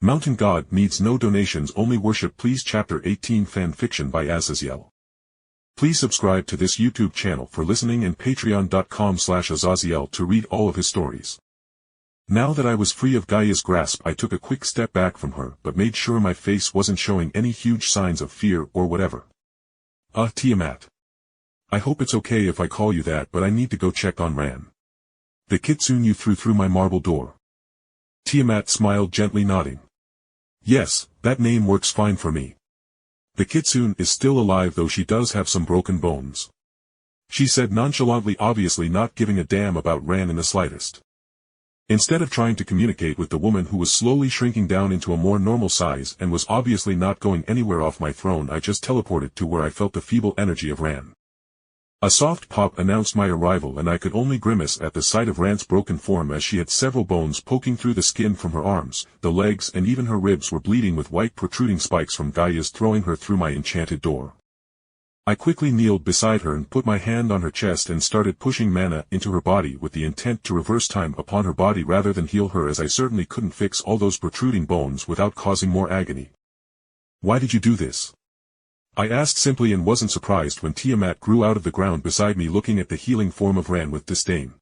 Mountain God needs no donations, only worship please. Chapter 18 Fan Fiction by Azazyel. Please subscribe to this YouTube channel for listening and patreon.com/Azazyel to read all of his stories. Now that I was free of Gaia's grasp, I took a quick step back from her but made sure my face wasn't showing any huge signs of fear or whatever. Tiamat. I hope it's okay if I call you that, but I need to go check on Ran. The kitsune you threw through my marble door. Tiamat smiled, gently nodding. Yes, that name works fine for me. The kitsune is still alive, though she does have some broken bones. She said nonchalantly, obviously not giving a damn about Ran in the slightest. Instead of trying to communicate with the woman who was slowly shrinking down into a more normal size and was obviously not going anywhere off my throne, I just teleported to where I felt the feeble energy of Ran. A soft pop announced my arrival, and I could only grimace at the sight of Ran's broken form, as she had several bones poking through the skin from her arms, the legs, and even her ribs were bleeding with white protruding spikes from Gaia's throwing her through my enchanted door. I quickly kneeled beside her and put my hand on her chest and started pushing mana into her body with the intent to reverse time upon her body rather than heal her, as I certainly couldn't fix all those protruding bones without causing more agony. Why did you do this? I asked simply, and wasn't surprised when Tiamat grew out of the ground beside me, looking at the healing form of Ran with disdain.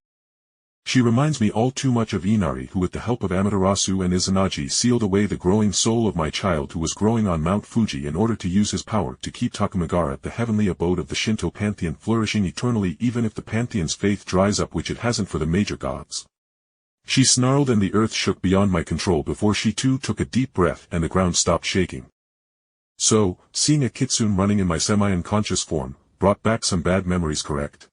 She reminds me all too much of Inari, who with the help of Amaterasu and Izanagi sealed away the growing soul of my child who was growing on Mount Fuji in order to use his power to keep Takamagara, the heavenly abode of the Shinto pantheon, flourishing eternally even if the pantheon's faith dries up, which it hasn't for the major gods. She snarled and the earth shook beyond my control before she too took a deep breath and the ground stopped shaking. So, seeing a kitsune running in my semi-unconscious form, brought back some bad memories, correct?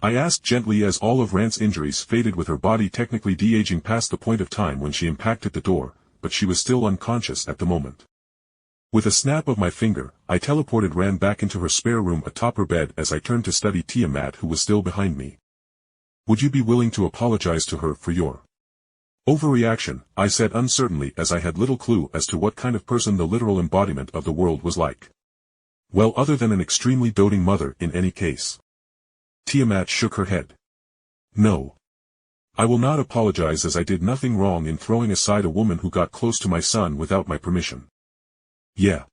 I asked gently, as all of Ran's injuries faded with her body technically de-aging past the point of time when she impacted the door, but she was still unconscious at the moment. With a snap of my finger, I teleported Ran back into her spare room atop her bed as I turned to study Tiamat, who was still behind me. Would you be willing to apologize to her for your overreaction? I said uncertainly, as I had little clue as to what kind of person the literal embodiment of the world was like. Well, other than an extremely doting mother in any case. Tiamat shook her head. No. I will not apologize, as I did nothing wrong in throwing aside a woman who got close to my son without my permission. Yeah.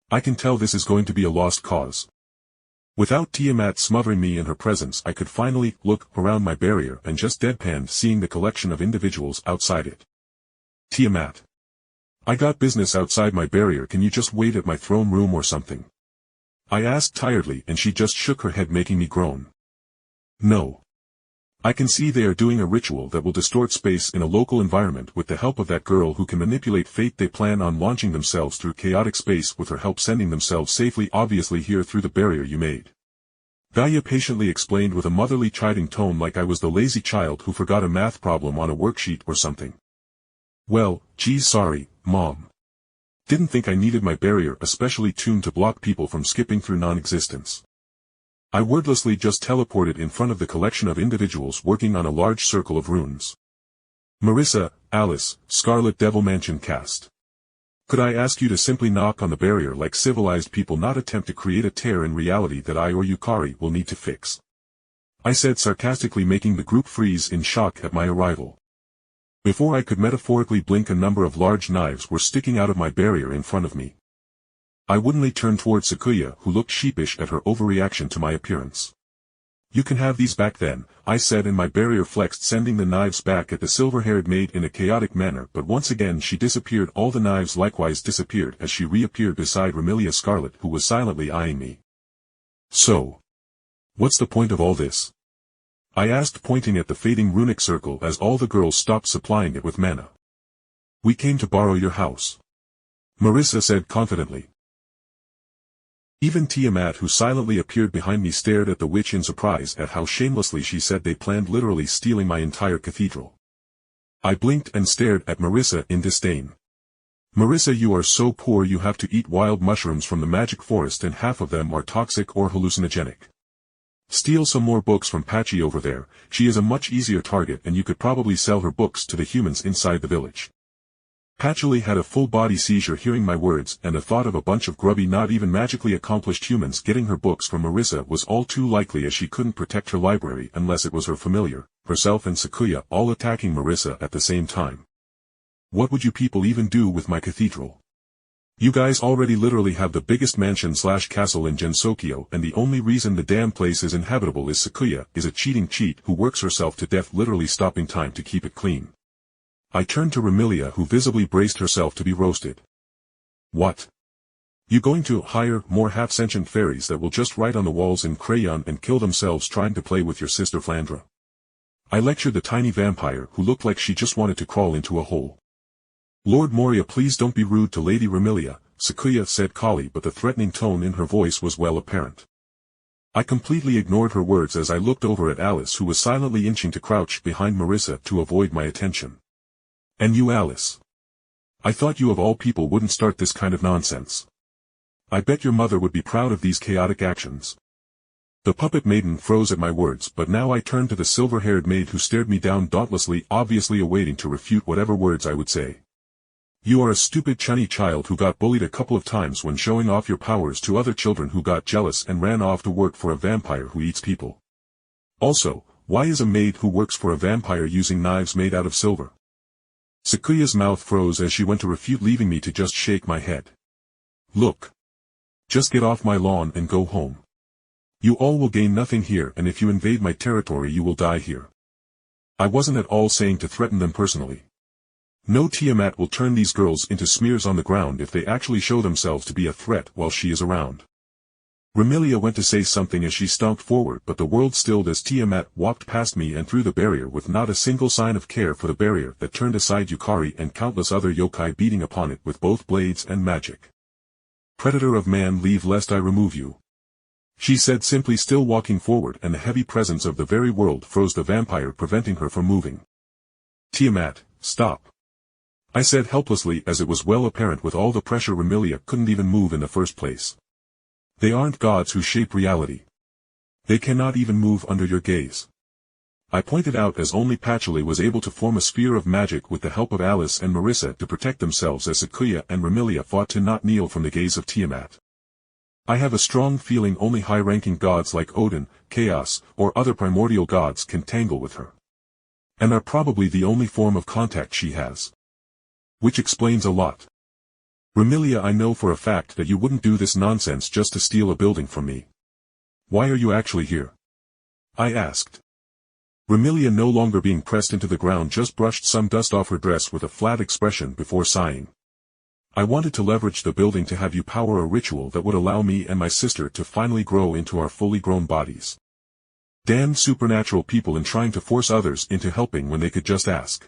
I can tell this is going to be a lost cause. Without Tiamat smothering me in her presence, I could finally look around my barrier and just deadpanned, seeing the collection of individuals outside it. Tiamat. I got business outside my barrier, can you just wait at my throne room or something? I asked tiredly, and she just shook her head, making me groan. No. I can see they are doing a ritual that will distort space in a local environment with the help of that girl who can manipulate fate. They plan on launching themselves through chaotic space with her help, sending themselves safely, obviously here through the barrier you made. Gaia patiently explained with a motherly chiding tone, like I was the lazy child who forgot a math problem on a worksheet or something. Well, geez, sorry, Mom. Didn't think I needed my barrier especially tuned to block people from skipping through non-existence. I wordlessly just teleported in front of the collection of individuals working on a large circle of runes. Marissa, Alice, Scarlet Devil Mansion cast. Could I ask you to simply knock on the barrier like civilized people, not attempt to create a tear in reality that I or Yukari will need to fix? I said sarcastically, making the group freeze in shock at my arrival. Before I could metaphorically blink, a number of large knives were sticking out of my barrier in front of me. I woodenly turned toward Sakuya, who looked sheepish at her overreaction to my appearance. You can have these back then, I said, and my barrier flexed, sending the knives back at the silver-haired maid in a chaotic manner, but once again she disappeared. All the knives likewise disappeared as she reappeared beside Remilia Scarlet, who was silently eyeing me. So, what's the point of all this? I asked, pointing at the fading runic circle as all the girls stopped supplying it with mana. We came to borrow your house, Marissa said confidently. Even Tiamat, who silently appeared behind me, stared at the witch in surprise at how shamelessly she said they planned literally stealing my entire cathedral. I blinked and stared at Marissa in disdain. Marissa, you are so poor you have to eat wild mushrooms from the magic forest, and half of them are toxic or hallucinogenic. Steal some more books from Patchy over there, she is a much easier target, and you could probably sell her books to the humans inside the village. Patchouli had a full-body seizure hearing my words, and the thought of a bunch of grubby, not even magically accomplished humans getting her books from Marissa was all too likely, as she couldn't protect her library unless it was her familiar, herself and Sakuya all attacking Marissa at the same time. What would you people even do with my cathedral? You guys already literally have the biggest mansion/castle in Gensokyo, and the only reason the damn place is inhabitable is Sakuya is a cheating cheat who works herself to death, literally stopping time to keep it clean. I turned to Remilia, who visibly braced herself to be roasted. What? You going to hire more half-sentient fairies that will just write on the walls in crayon and kill themselves trying to play with your sister Flandra? I lectured the tiny vampire who looked like she just wanted to crawl into a hole. Lord Moria, please don't be rude to Lady Remilia, Sakuya said calmly, but the threatening tone in her voice was well apparent. I completely ignored her words as I looked over at Alice, who was silently inching to crouch behind Marissa to avoid my attention. And you, Alice? I thought you of all people wouldn't start this kind of nonsense. I bet your mother would be proud of these chaotic actions. The puppet maiden froze at my words, but now I turned to the silver-haired maid who stared me down dauntlessly, obviously awaiting to refute whatever words I would say. You are a stupid chunny child who got bullied a couple of times when showing off your powers to other children who got jealous and ran off to work for a vampire who eats people. Also, why is a maid who works for a vampire using knives made out of silver? Sakuya's mouth froze as she went to refute, leaving me to just shake my head. Look. Just get off my lawn and go home. You all will gain nothing here, and if you invade my territory you will die here. I wasn't at all saying to threaten them personally. No, Tiamat will turn these girls into smears on the ground if they actually show themselves to be a threat while she is around. Remilia went to say something as she stomped forward, but the world stilled as Tiamat walked past me and through the barrier with not a single sign of care for the barrier that turned aside Yukari and countless other yokai beating upon it with both blades and magic. Predator of man, leave lest I remove you. She said simply, still walking forward, and the heavy presence of the very world froze the vampire, preventing her from moving. Tiamat, stop. I said helplessly, as it was well apparent with all the pressure Remilia couldn't even move in the first place. They aren't gods who shape reality. They cannot even move under your gaze. I pointed out as only Patchouli was able to form a sphere of magic with the help of Alice and Marissa to protect themselves as Sakuya and Remilia fought to not kneel from the gaze of Tiamat. I have a strong feeling only high-ranking gods like Odin, Chaos, or other primordial gods can tangle with her. And are probably the only form of contact she has. Which explains a lot. Remilia, I know for a fact that you wouldn't do this nonsense just to steal a building from me. Why are you actually here? I asked. Remilia, no longer being pressed into the ground, just brushed some dust off her dress with a flat expression before sighing. I wanted to leverage the building to have you power a ritual that would allow me and my sister to finally grow into our fully grown bodies. Damn supernatural people in trying to force others into helping when they could just ask.